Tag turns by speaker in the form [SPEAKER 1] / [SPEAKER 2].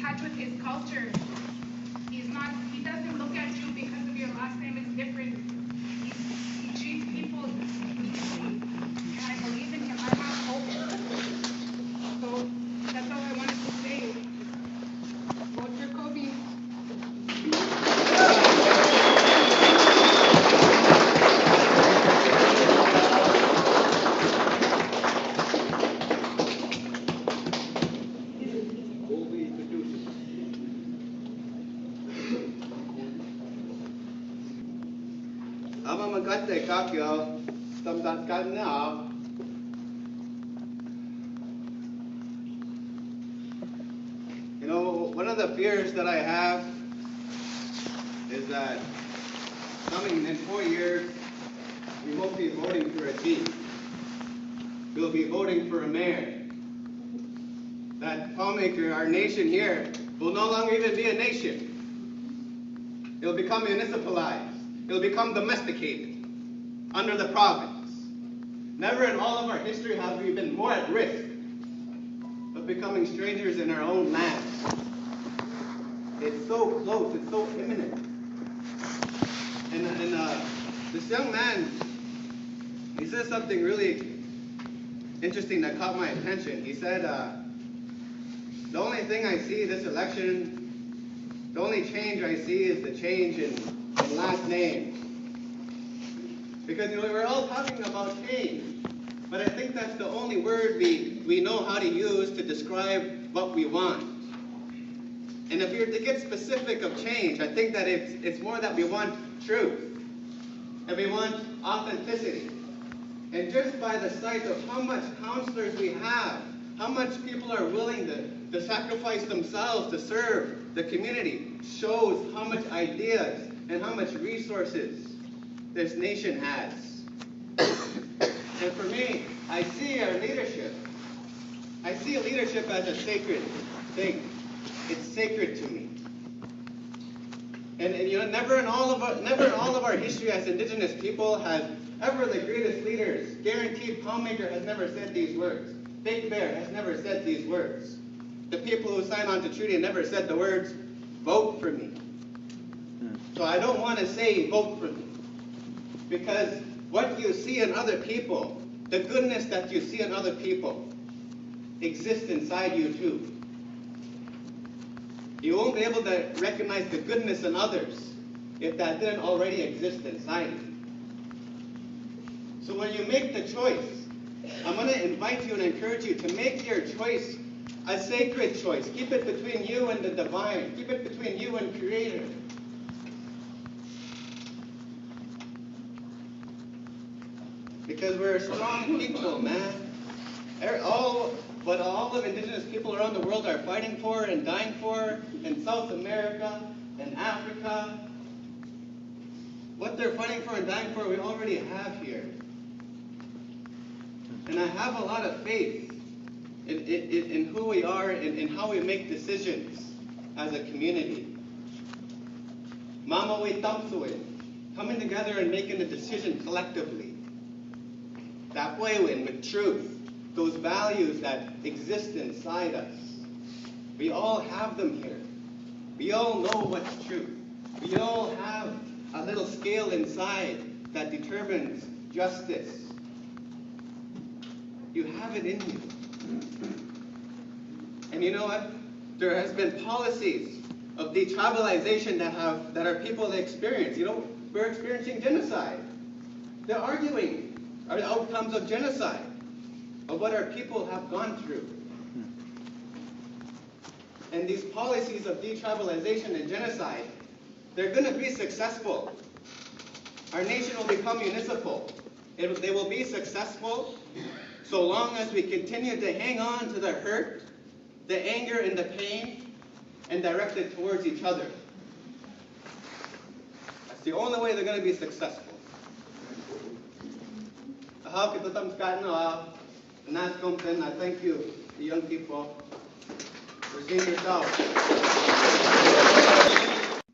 [SPEAKER 1] touch with his culture. He doesn't look at you because of your last name is different. He treats people equally. And I believe in him. I have hope. So that's all I wanted to say. Vote for Kobe.
[SPEAKER 2] You know, one of the fears that I have is that coming in 4 years, we won't be voting for a chief. We'll be voting for a mayor. That lawmaker, our nation here, will no longer even be a nation. It'll become municipalized. It'll become domesticated under the province. Never in all of our history have we been more at risk of becoming strangers in our own land. It's so close, it's so imminent. And this young man, he said something really interesting that caught my attention. He said, the only thing I see this election, the only change I see is the change in last names. Because we're all talking about change, but I think that's the only word we know how to use to describe what we want. And if you're to get specific of change, I think that it's more that we want truth, and we want authenticity. And just by the sight of how much counselors we have, how much people are willing to sacrifice themselves to serve the community, shows how much ideas and how much resources this nation has. And for me, I see our leadership. I see leadership as a sacred thing. It's sacred to me. And you know, never in all of our history as Indigenous people has ever the greatest leaders, guaranteed Palmaker has never said these words. Big Bear has never said these words. The people who signed on to treaty never said the words, vote for me. So I don't want to say vote for me. Because what you see in other people, the goodness that you see in other people, exists inside you too. You won't be able to recognize the goodness in others if that didn't already exist inside you. So when you make the choice, I'm going to invite you and encourage you to make your choice a sacred choice. Keep it between you and the divine. Keep it between you and Creator. Because we're a strong people, man. What all of Indigenous people around the world are fighting for and dying for in South America and Africa, what they're fighting for and dying for, we already have here. And I have a lot of faith in who we are and in how we make decisions as a community. Mama we tamsuin, coming together and making a decision collectively. That way with truth, those values that exist inside us. We all have them here. We all know what's truth. We all have a little scale inside that determines justice. You have it in you. And you know what? There has been policies of detribalization that our people experience. You know, we're experiencing genocide. They're arguing are the outcomes of genocide, of what our people have gone through. And these policies of detribalization and genocide, they're going to be successful. Our nation will become municipal. They will be successful so long as we continue to hang on to the hurt, the anger, and the pain, and direct it towards each other. That's the only way they're going to be successful. I thank you, the young people, for seeing yourself.